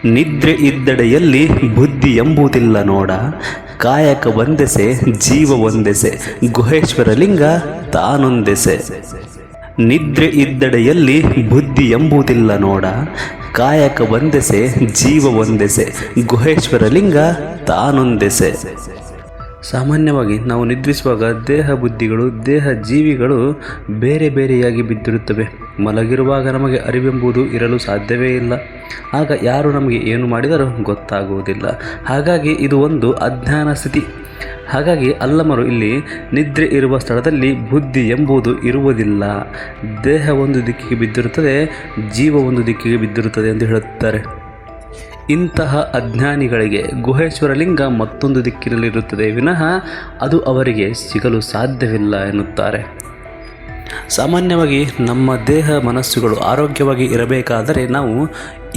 ನಿದ್ರೆ ಇದ್ದಡೆಯಲ್ಲಿ ಬುದ್ಧಿ ಎಂಬುದಿಲ್ಲ ನೋಡ, ಕಾಯಕ ಒಂದೆಸೆ ಜೀವ ಒಂದೆಸೆ ಗುಹೇಶ್ವರ ಲಿಂಗ ತಾನೊಂದೆಸೆ. ನಿದ್ರೆ ಇದ್ದಡೆಯಲ್ಲಿ ಬುದ್ಧಿ ಎಂಬುದಿಲ್ಲ ನೋಡ, ಕಾಯಕ ಒಂದೆಸೆ ಜೀವ ಒಂದೆಸೆ ಗುಹೇಶ್ವರ ಲಿಂಗ ತಾನೊಂದೆಸೆ. ಸಾಮಾನ್ಯವಾಗಿ ನಾವು ನಿದ್ರಿಸುವಾಗ ದೇಹ ಬುದ್ಧಿಗಳು ದೇಹ ಜೀವಿಗಳು ಬೇರೆ ಬೇರೆಯಾಗಿ ಬಿದ್ದಿರುತ್ತವೆ. ಮಲಗಿರುವಾಗ ನಮಗೆ ಅರಿವೆಂಬುದು ಇರಲು ಸಾಧ್ಯವೇ ಇಲ್ಲ. ಆಗ ಯಾರು ನಮಗೆ ಏನು ಮಾಡಿದರೂ ಗೊತ್ತಾಗುವುದಿಲ್ಲ. ಹಾಗಾಗಿ ಇದು ಒಂದು ಅಜ್ಞಾನ ಸ್ಥಿತಿ. ಹಾಗಾಗಿ ಅಲ್ಲಮರು ಇಲ್ಲಿ ನಿದ್ರೆ ಇರುವ ಸ್ಥಳದಲ್ಲಿ ಬುದ್ಧಿ ಎಂಬುದು ಇರುವುದಿಲ್ಲ, ದೇಹ ಒಂದು ದಿಕ್ಕಿಗೆ ಬಿದ್ದಿರುತ್ತದೆ, ಜೀವ ಒಂದು ದಿಕ್ಕಿಗೆ ಬಿದ್ದಿರುತ್ತದೆ ಎಂದು ಹೇಳುತ್ತಾರೆ. ಇಂತಹ ಅಜ್ಞಾನಿಗಳಿಗೆ ಗುಹೇಶ್ವರ ಲಿಂಗ ಮತ್ತೊಂದು ದಿಕ್ಕಿನಲ್ಲಿರುತ್ತದೆ ವಿನಃ ಅದು ಅವರಿಗೆ ಸಿಗಲು ಸಾಧ್ಯವಿಲ್ಲ ಎನ್ನುತ್ತಾರೆ. ಸಾಮಾನ್ಯವಾಗಿ ನಮ್ಮ ದೇಹ ಮನಸ್ಸುಗಳು ಆರೋಗ್ಯವಾಗಿ ಇರಬೇಕಾದರೆ ನಾವು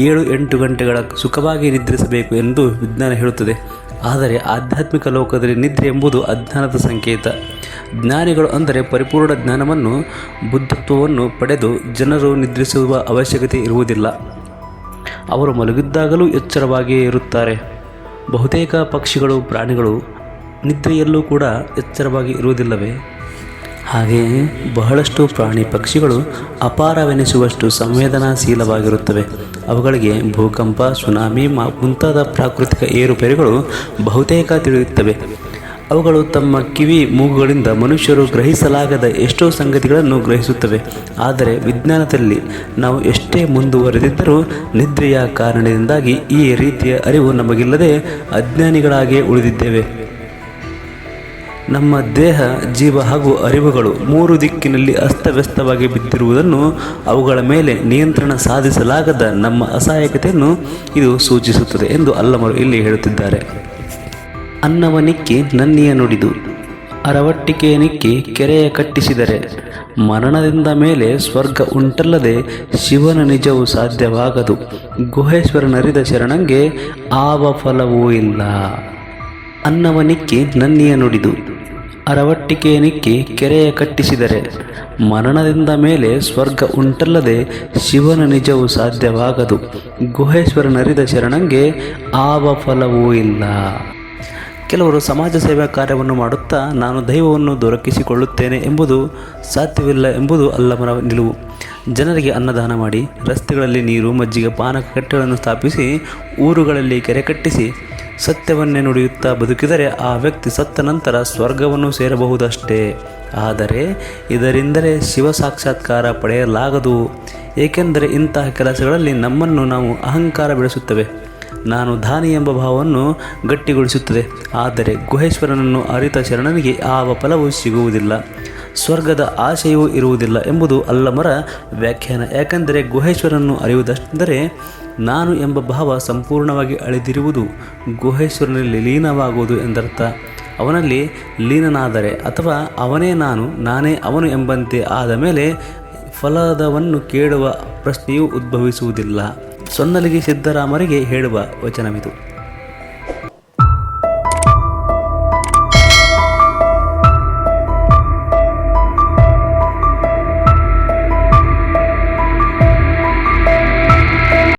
7-8 ಗಂಟೆಗಳ ಸುಖವಾಗಿ ನಿದ್ರಿಸಬೇಕು ಎಂದು ವಿಜ್ಞಾನ ಹೇಳುತ್ತದೆ. ಆದರೆ ಆಧ್ಯಾತ್ಮಿಕ ಲೋಕದಲ್ಲಿ ನಿದ್ರೆ ಎಂಬುದು ಅಜ್ಞಾನದ ಸಂಕೇತ. ಜ್ಞಾನಿಗಳು ಅಂದರೆ ಪರಿಪೂರ್ಣ ಜ್ಞಾನವನ್ನು ಬುದ್ಧತ್ವವನ್ನು ಪಡೆದು ಜನರು ನಿದ್ರಿಸುವ ಅವಶ್ಯಕತೆ ಇರುವುದಿಲ್ಲ. ಅವರು ಮಲಗಿದ್ದಾಗಲೂ ಎಚ್ಚರವಾಗಿಯೇ ಇರುತ್ತಾರೆ. ಬಹುತೇಕ ಪಕ್ಷಿಗಳು ಪ್ರಾಣಿಗಳು ನಿದ್ರೆಯಲ್ಲೂ ಕೂಡ ಎಚ್ಚರವಾಗಿ ಇರುವುದಿಲ್ಲವೇ? ಹಾಗೆಯೇ ಬಹಳಷ್ಟು ಪ್ರಾಣಿ ಪಕ್ಷಿಗಳು ಅಪಾರವೆನಿಸುವಷ್ಟು ಸಂವೇದನಾಶೀಲವಾಗಿರುತ್ತವೆ. ಅವುಗಳಿಗೆ ಭೂಕಂಪ, ಸುನಾಮಿ ಮುಂತಾದ ಪ್ರಾಕೃತಿಕ ಏರುಪೇರುಗಳು ಬಹುತೇಕ ತಿಳಿಯುತ್ತವೆ. ಅವುಗಳು ತಮ್ಮ ಕಿವಿ ಮೂಗುಗಳಿಂದ ಮನುಷ್ಯರು ಗ್ರಹಿಸಲಾಗದ ಎಷ್ಟೋ ಸಂಗತಿಗಳನ್ನು ಗ್ರಹಿಸುತ್ತವೆ. ಆದರೆ ವಿಜ್ಞಾನದಲ್ಲಿ ನಾವು ಎಷ್ಟೇ ಮುಂದುವರೆದಿದ್ದರೂ ನಿದ್ರೆಯ ಕಾರಣದಿಂದಾಗಿ ಈ ರೀತಿಯ ಅರಿವು ನಮಗಿಲ್ಲದೆ ಅಜ್ಞಾನಿಗಳಾಗಿಯೇ ಉಳಿದಿದ್ದೇವೆ. ನಮ್ಮ ದೇಹ, ಜೀವ ಹಾಗೂ ಅರಿವುಗಳು 3 ದಿಕ್ಕಿನಲ್ಲಿ ಅಸ್ತವ್ಯಸ್ತವಾಗಿ ಬಿದ್ದಿರುವುದನ್ನು, ಅವುಗಳ ಮೇಲೆ ನಿಯಂತ್ರಣ ಸಾಧಿಸಲಾಗದ ನಮ್ಮ ಅಸಹಾಯಕತೆಯನ್ನು ಇದು ಸೂಚಿಸುತ್ತದೆ ಎಂದು ಅಲ್ಲಮರು ಇಲ್ಲಿ ಹೇಳುತ್ತಿದ್ದಾರೆ. ಅನ್ನವ ನಿಕ್ಕಿ ನನ್ನಿಯ ನುಡಿದು, ಅರವಟ್ಟಿಕೆ ನಿಕ್ಕಿ ಕೆರೆಯ ಕಟ್ಟಿಸಿದರೆ, ಮರಣದಿಂದ ಮೇಲೆ ಸ್ವರ್ಗ ಉಂಟಲ್ಲದೆ ಶಿವನ ನಿಜವು ಸಾಧ್ಯವಾಗದು, ಗುಹೇಶ್ವರನರಿದ ಶರಣಂಗೆ ಆವ ಫಲವೂ ಇಲ್ಲ. ಅನ್ನವ ನಿಕ್ಕಿ ನನ್ನಿಯ ನುಡಿದು, ಅರವಟ್ಟಿಕೆ ನಿಕ್ಕಿ ಕೆರೆಯ ಕಟ್ಟಿಸಿದರೆ, ಮರಣದಿಂದ ಮೇಲೆ ಸ್ವರ್ಗ ಉಂಟಲ್ಲದೆ ಶಿವನ ನಿಜವು ಸಾಧ್ಯವಾಗದು, ಗುಹೇಶ್ವರನರಿದ ಶರಣಂಗೆ ಆವ ಫಲವೂ ಇಲ್ಲ. ಕೆಲವರು ಸಮಾಜ ಸೇವಾ ಕಾರ್ಯವನ್ನು ಮಾಡುತ್ತಾ ನಾನು ದೈವವನ್ನು ದೊರಕಿಸಿಕೊಳ್ಳುತ್ತೇನೆ ಎಂಬುದು ಸಾಧ್ಯವಿಲ್ಲ ಎಂಬುದು ಅಲ್ಲಮರ ನಿಲುವು. ಜನರಿಗೆ ಅನ್ನದಾನ ಮಾಡಿ, ರಸ್ತೆಗಳಲ್ಲಿ ನೀರು, ಮಜ್ಜಿಗೆ, ಪಾನಕ ಕಟ್ಟೆಗಳನ್ನು ಸ್ಥಾಪಿಸಿ, ಊರುಗಳಲ್ಲಿ ಕೆರೆ ಕಟ್ಟಿಸಿ, ಸತ್ಯವನ್ನೇ ನುಡಿಯುತ್ತಾ ಬದುಕಿದರೆ ಆ ವ್ಯಕ್ತಿ ಸತ್ತ ನಂತರ ಸ್ವರ್ಗವನ್ನು ಸೇರಬಹುದಷ್ಟೇ. ಆದರೆ ಇದರಿಂದಲೇ ಶಿವ ಸಾಕ್ಷಾತ್ಕಾರ ಪಡೆಯಲಾಗದು. ಏಕೆಂದರೆ ಇಂತಹ ಕೆಲಸಗಳಲ್ಲಿ ನಮ್ಮನ್ನು ನಾವು ಅಹಂಕಾರ ಬೆಳೆಸುತ್ತವೆ. ನಾನು ದಾನಿ ಎಂಬ ಭಾವವನ್ನು ಗಟ್ಟಿಗೊಳಿಸುತ್ತದೆ. ಆದರೆ ಗುಹೇಶ್ವರನನ್ನು ಅರಿತ ಶರಣನಿಗೆ ಯಾವ ಫಲವೂ ಸಿಗುವುದಿಲ್ಲ, ಸ್ವರ್ಗದ ಆಶೆಯೂ ಇರುವುದಿಲ್ಲ ಎಂಬುದು ಅಲ್ಲಮರ ವ್ಯಾಖ್ಯಾನ. ಯಾಕೆಂದರೆ ಗುಹೇಶ್ವರನನ್ನು ಅರಿಯುವುದೆಂದರೆ ನಾನು ಎಂಬ ಭಾವ ಸಂಪೂರ್ಣವಾಗಿ ಅಳಿದಿರುವುದು, ಗುಹೇಶ್ವರನಲ್ಲಿ ಲೀನವಾಗುವುದು ಎಂದರ್ಥ. ಅವನಲ್ಲಿ ಲೀನನಾದರೆ ಅಥವಾ ಅವನೇ ನಾನು, ನಾನೇ ಅವನು ಎಂಬಂತೆ ಆದ ಮೇಲೆ ಫಲದವನ್ನು ಕೇಳುವ ಪ್ರಶ್ನೆಯೂ ಉದ್ಭವಿಸುವುದಿಲ್ಲ. ಸೊನ್ನಲಿಗೆ ಸಿದ್ದರಾಮರಿಗೆ ಹೇಳುವ ವಚನವಿದು.